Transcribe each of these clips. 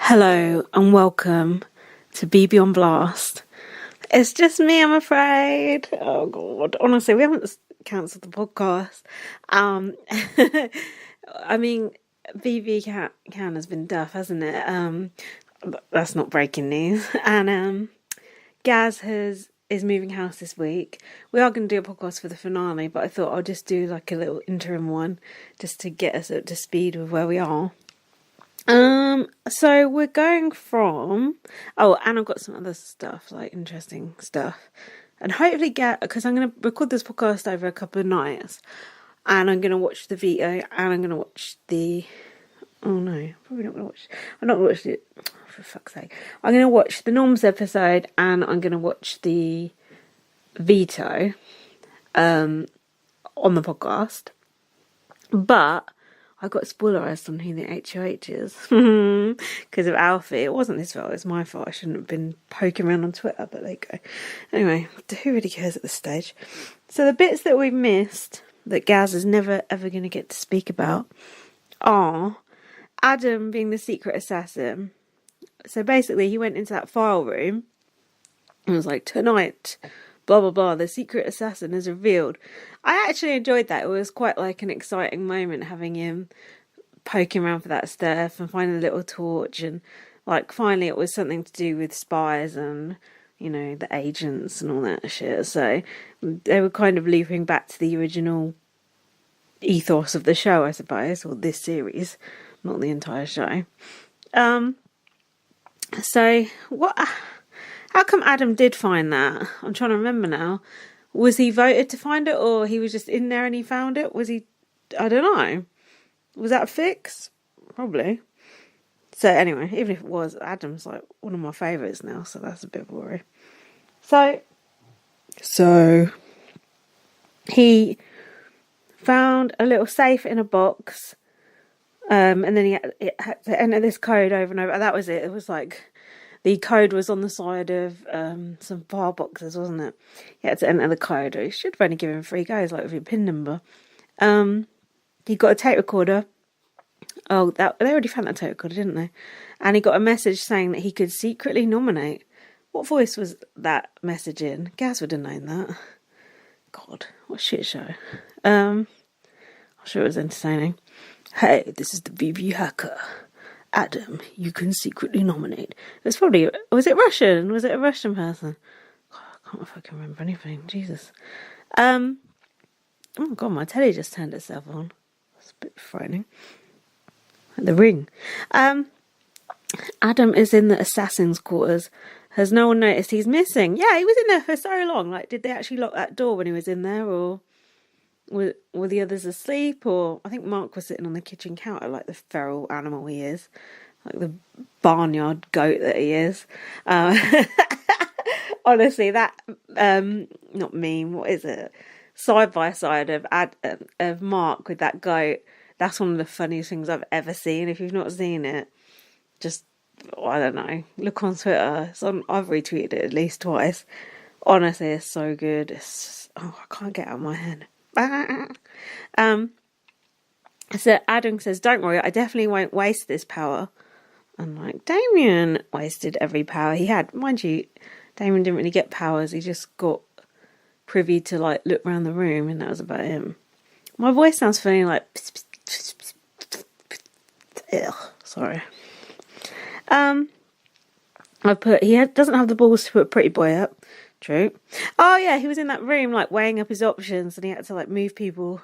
Hello and welcome to BB on Blast. It's just me, I'm afraid. Oh God, honestly, we haven't cancelled the podcast. I mean, BB can has been duff, hasn't it? But that's not breaking news. And Gaz is moving house this week. We are going to do a podcast for the finale, but I thought I'll just do like a little interim one just to get us up to speed with where we are. So we're going from, and I've got some other stuff, like interesting stuff, and hopefully because I'm going to record this podcast over a couple of nights, and I'm going to watch the video, and I'm going to watch I'm not going to watch it, for fuck's sake, I'm going to watch the Norms episode, and I'm going to watch the veto, on the podcast, but I got spoilerised on who the HOH is because of Alfie. It wasn't his fault, it's my fault. I shouldn't have been poking around on Twitter, but there you go. Anyway, who really cares at this stage? So the bits that we've missed that Gaz is never ever going to get to speak about are Adam being the secret assassin. So basically he went into that file room and was like, tonight, blah blah blah, the secret assassin is revealed. I actually enjoyed that. It was quite like an exciting moment having him poking around for that stuff and finding a little torch, and like finally it was something to do with spies and, you know, the agents and all that shit. So they were kind of looping back to the original ethos of the show, I suppose, or this series, not the entire show. So what? How come Adam did find that? I'm trying to remember now. Was he voted to find it, or he was just in there and he found it? Was he? I don't know. Was that a fix? Probably. So anyway, even if it was, Adam's like one of my favourites now, so that's a bit of a worry. So he found a little safe in a box, and then he had to enter this code over and over. And that was it. It was like, the code was on the side of some file boxes, wasn't it? You had to enter the code. You should have only given 3 goes, like with your PIN number. He got a tape recorder. Oh, they already found that tape recorder, didn't they? And he got a message saying that he could secretly nominate. What voice was that message in? Gaz would have known that. God, what a shit show. I'm sure it was entertaining. Hey, this is the VV hacker. Adam, you can secretly nominate. Was it Russian? Was it a Russian person? God, I can't fucking remember anything. Jesus. Oh God, my telly just turned itself on. That's a bit frightening. The Ring. Adam is in the assassin's quarters. Has no one noticed he's missing? Yeah, he was in there for so long. Like, did they actually lock that door when he was in there, or were the others asleep? Or I think Mark was sitting on the kitchen counter like the feral animal he is, like the barnyard goat that he is. Honestly, that not meme, what is it, side by side of Mark with that goat, that's one of the funniest things I've ever seen. If you've not seen it, just, I don't know, look on Twitter. I've retweeted it at least twice. Honestly, it's so good. I can't get it out of my head. So Adam says, don't worry, I definitely won't waste this power. And like, Damien wasted every power he had. Mind you, Damien didn't really get powers. He just got privy to like look around the room, and that was about him. My voice sounds funny, like ugh, sorry. Doesn't have the balls to put Pretty Boy up. True. Oh yeah, he was in that room like weighing up his options, and he had to like move people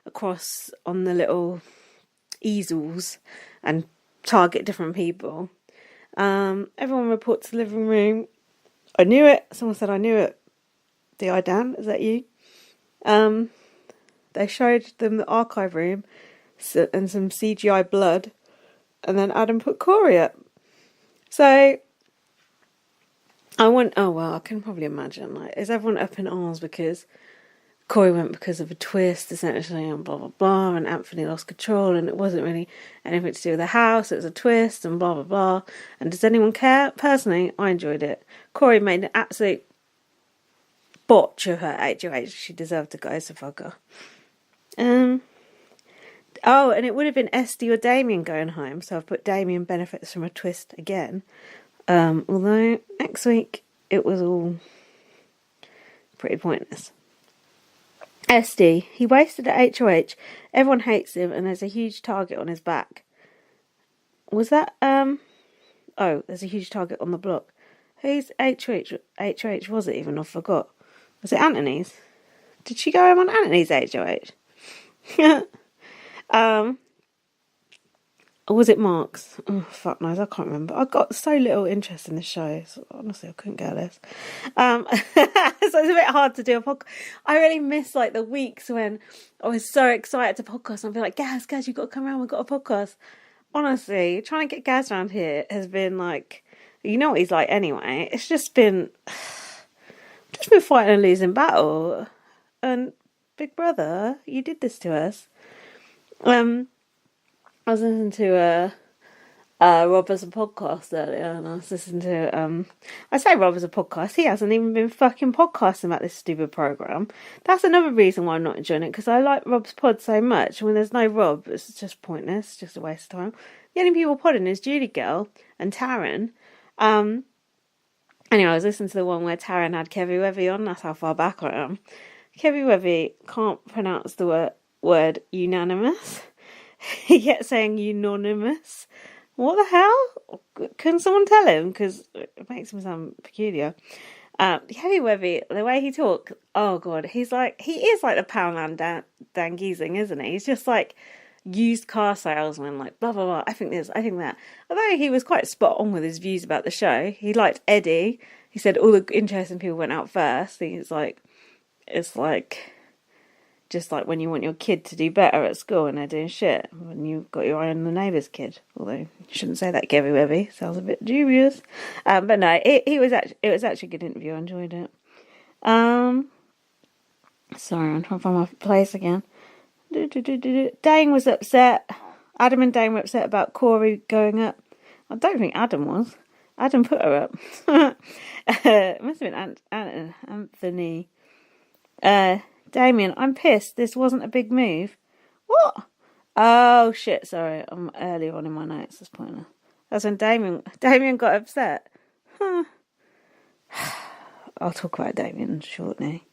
across on the little easels and target different people. Everyone reports the living room. I knew it. Someone said I knew it. Dan, is that you? They showed them the archive room and some CGI blood, and then Adam put Corey up. So I can probably imagine, like, is everyone up in arms because Corey went because of a twist, essentially, and blah, blah, blah, and Anthony lost control, and it wasn't really anything to do with the house, it was a twist, and blah, blah, blah. And does anyone care? Personally, I enjoyed it. Corey made an absolute botch of her HOH. She deserved to go, so fuck her. Oh, and it would have been Esty or Damien going home, so I've put Damien benefits from a twist again. Although next week it was all pretty pointless. Esty, he wasted at HOH. Everyone hates him, and there's a huge target on his back. Was that Oh, there's a huge target on the block. Whose HOH was it even? I forgot. Was it Anthony's? Did she go home on Anthony's HOH? Or was it Mark's? Oh, fuck knows, I can't remember. I got so little interest in the show. So honestly, I couldn't care less. So it's a bit hard to do a podcast. I really miss like the weeks when I was so excited to podcast. I'd be like, Gaz, you've got to come around. We've got a podcast. Honestly, trying to get Gaz around here has been like, you know what he's like anyway. It's just been fighting a losing battle. And Big Brother, you did this to us. I was listening to Rob as a podcast earlier, and I was listening to I say Rob as a podcast. He hasn't even been fucking podcasting about this stupid program. That's another reason why I'm not enjoying it, because I like Rob's pod so much. When there's no Rob, it's just pointless, just a waste of time. The only people podding is Judy Girl and Taryn. Anyway, I was listening to the one where Taryn had Kevy Wevy on. That's how far back I am. Kevy Wevy can't pronounce the word unanimous. He kept saying unanimous. What the hell? Couldn't someone tell him? Because it makes him sound peculiar. Kevy Wevy, the way he talks, oh god, he is like the Poundland Dan Giesing, isn't he? He's just like used car salesman, like blah blah blah. I think this, I think that. Although he was quite spot on with his views about the show. He liked Eddie. He said all the interesting people went out first. It's like just like when you want your kid to do better at school and they're doing shit, when you've got your eye on the neighbour's kid. Although you shouldn't say that, Kevy Webby. Sounds a bit dubious. But no, it was actually a good interview. I enjoyed it. Sorry, I'm trying to find my place again. Dane was upset. Adam and Dane were upset about Corey going up. I don't think Adam was. Adam put her up. It must have been Anthony. Damien, I'm pissed. This wasn't a big move. What? Oh, shit. Sorry. I'm earlier on in my notes. That's pointless. That's when Damien got upset. Huh. I'll talk about Damien shortly.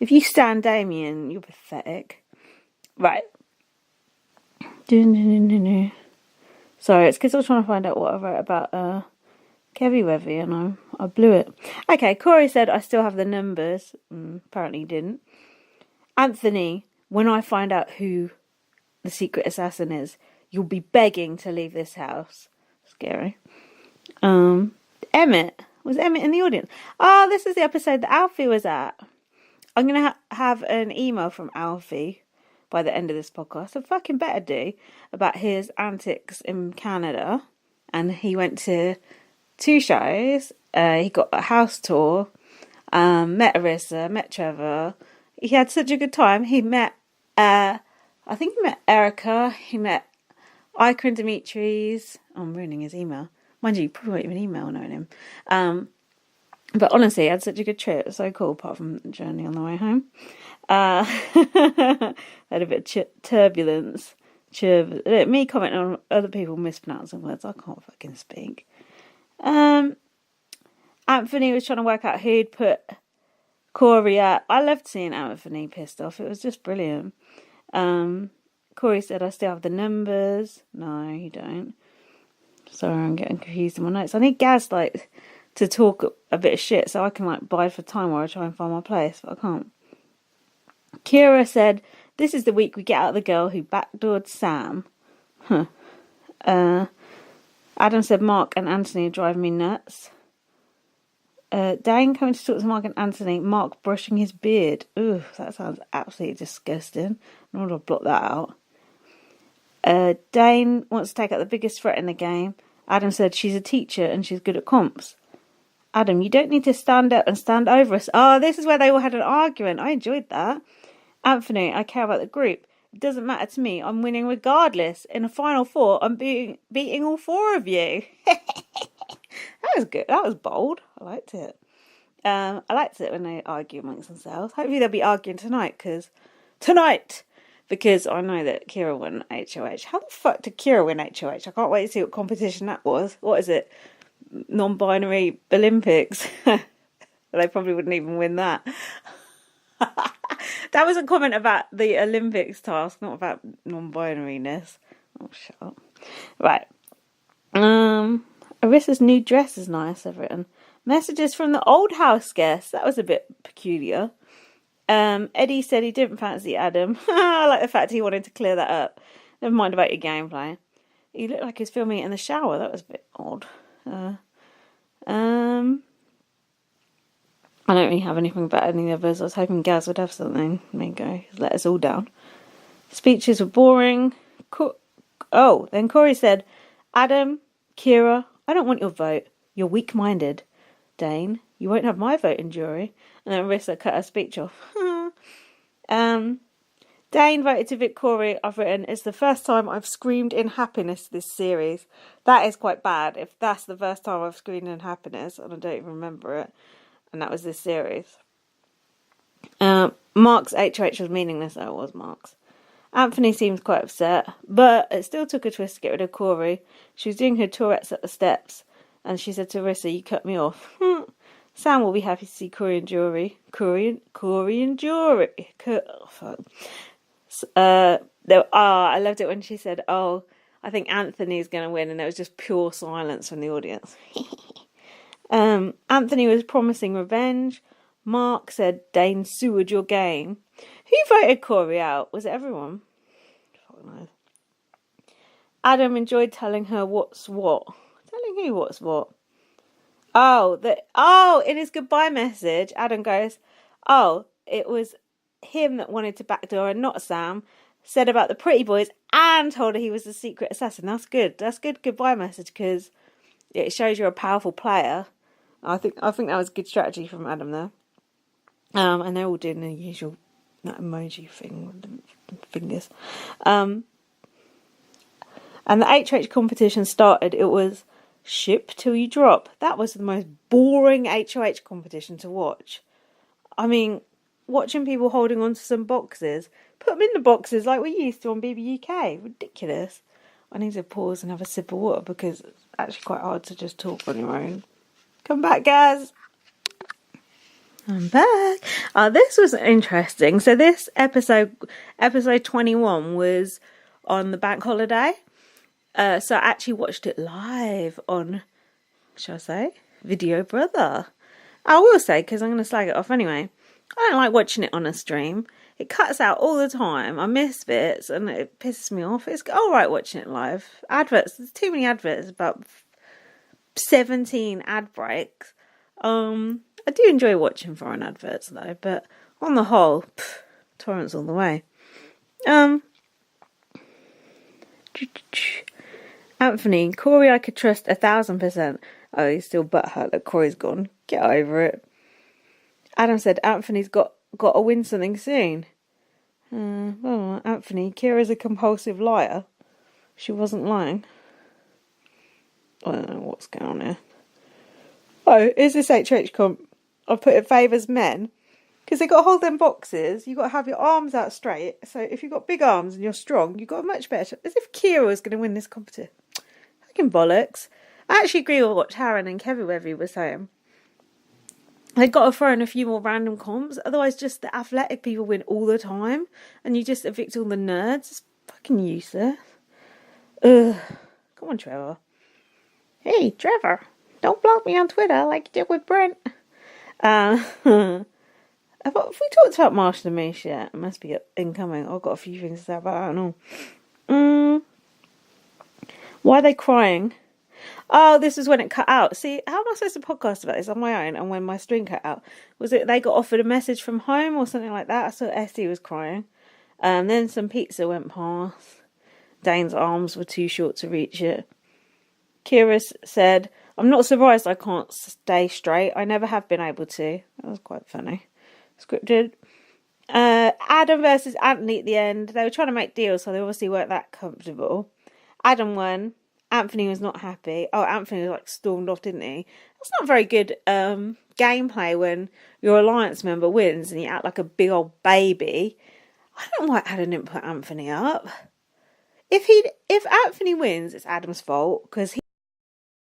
If you stand Damien, you're pathetic. Right. Sorry, it's because I was trying to find out what I wrote about Kevy Wevy, and I blew it. Okay, Corey said I still have the numbers. Apparently he didn't. Anthony, when I find out who the secret assassin is, you'll be begging to leave this house. Scary. Emmett. Was Emmett in the audience? Oh, this is the episode that Alfie was at. I'm going to have an email from Alfie by the end of this podcast. I fucking better do. About his antics in Canada. And he went to 2 shows. He got a house tour. Met Arissa. Met Trevor. He had such a good time. He met, I think he met Erica. He met Iker and Dimitri's. Oh, I'm ruining his email. Mind you probably won't even email knowing him. But honestly, he had such a good trip. It was so cool, apart from the journey on the way home. Had a bit of turbulence. Me commenting on other people mispronouncing words. I can't fucking speak. Anthony was trying to work out who'd put Corey up. I loved seeing Anthony pissed off. It was just brilliant. Corey said, I still have the numbers. No, you don't. Sorry, I'm getting confused in my notes. I need Gaz, to talk a bit of shit so I can, bide for time while I try and find my place, but I can't. Kyra said, this is the week we get out the girl who backdoored Sam. Huh. Adam said, Mark and Anthony are driving me nuts. Dane coming to talk to Mark and Anthony. Mark brushing his beard. Ooh, that sounds absolutely disgusting. Nor do I block that out. Dane wants to take out the biggest threat in the game. Adam said she's a teacher and she's good at comps. Adam, you don't need to stand up and stand over us. Oh, this is where they all had an argument. I enjoyed that. Anthony, I care about the group. It doesn't matter to me. I'm winning regardless. In a final 4, I'm beating all 4 of you. That was good. That was bold. I liked it. I liked it when they argue amongst themselves. Hopefully they'll be arguing tonight, because tonight because I know that Kyra won HOH. How the fuck did Kyra win HOH? I can't wait to see what competition that was. What is it? Non-binary Olympics. They probably wouldn't even win that. That was a comment about the Olympics task, not about non-binariness. Oh, shut up. Right. Arissa's new dress is nice, I've written. Messages from the old house guest. That was a bit peculiar. Eddie said he didn't fancy Adam. I like the fact he wanted to clear that up. Never mind about your gameplay. He looked like he was filming it in the shower. That was a bit odd. I don't really have anything about any of us. I was hoping Gaz would have something. There you go. He's let us all down. Speeches were boring. Then Corey said, Adam, Kyra, I don't want your vote. You're weak-minded. Dane, you won't have my vote in jury. And then Arissa cut her speech off. Dane voted to Vic Corey. I've written, it's the first time I've screamed in happiness this series. That is quite bad. If that's the first time I've screamed in happiness, and I don't even remember it. And that was this series. Mark's HOH was meaningless. Oh, it was Mark's. Anthony seems quite upset, but it still took a twist to get rid of Corey. She was doing her Tourette's at the steps, and she said to Arissa, you cut me off. Sam will be happy to see Corey and jury. Corey and jury. I loved it when she said, I think Anthony's going to win, and there was just pure silence from the audience. Anthony was promising revenge. Mark said, Dane sewered your game. Who voted Corey out? Was it everyone? Fuck knows. Adam enjoyed telling her what's what. Telling who what's what? In his goodbye message, Adam goes, it was him that wanted to backdoor and not Sam. Said about the pretty boys and told her he was the secret assassin. That's good. That's good goodbye message because it shows you're a powerful player. I think that was good strategy from Adam there. And they're all doing the usual that emoji thing with the fingers. And the HH competition started. It was ship till you drop. That was the most boring HOH competition to watch. I mean, watching people holding on to some boxes, put them in the boxes like we used to on BBUK. Ridiculous. I need to pause and have a sip of water because it's actually quite hard to just talk on your own. Come back, Gaz. I'm back. This was interesting. So this episode 21 was on the bank holiday. So I actually watched it live on, shall I say, Video Brother. I will say, because I'm going to slag it off anyway. I don't like watching it on a stream. It cuts out all the time. I miss bits and it pisses me off. It's alright watching it live. Adverts, there's too many adverts, about 17 ad breaks. I do enjoy watching foreign adverts though, but on the whole, torrents all the way. Anthony, Corey I could trust 1,000%. Oh, he's still butthurt that Corey's gone. Get over it. Adam said Anthony's got to win something soon. Anthony, Kyra's a compulsive liar. She wasn't lying. I don't know what's going on here. Is this HH comp? I put it favours men. Because they got to hold them boxes. You got to have your arms out straight. So if you've got big arms and you're strong, you've got a much better chance. As if Kyra was going to win this competition. Fucking bollocks. I actually agree with what Taryn and Kevin Webby were saying. They've got to throw in a few more random comps. Otherwise, just the athletic people win all the time. And you just evict all the nerds. It's fucking useless. Ugh. Come on, Trevor. Hey, Trevor. Don't block me on Twitter like you did with Brent. Have we talked about Marshall and Moose yet? It must be incoming. I've got a few things to say about that and all. Why are they crying? Oh, this is when it cut out. See, how am I supposed to podcast about this on my own and when my stream cut out? Was it they got offered a message from home or something like that? I saw Essie was crying. Then some pizza went past. Dane's arms were too short to reach it. Kyra said, I'm not surprised I can't stay straight. I never have been able to. That was quite funny. Scripted. Adam versus Anthony at the end. They were trying to make deals, so they obviously weren't that comfortable. Adam won. Anthony was not happy. Oh, Anthony was stormed off, didn't he? That's not very good gameplay when your alliance member wins and you act like a big old baby. I don't know why Adam didn't put Anthony up. If Anthony wins, it's Adam's fault because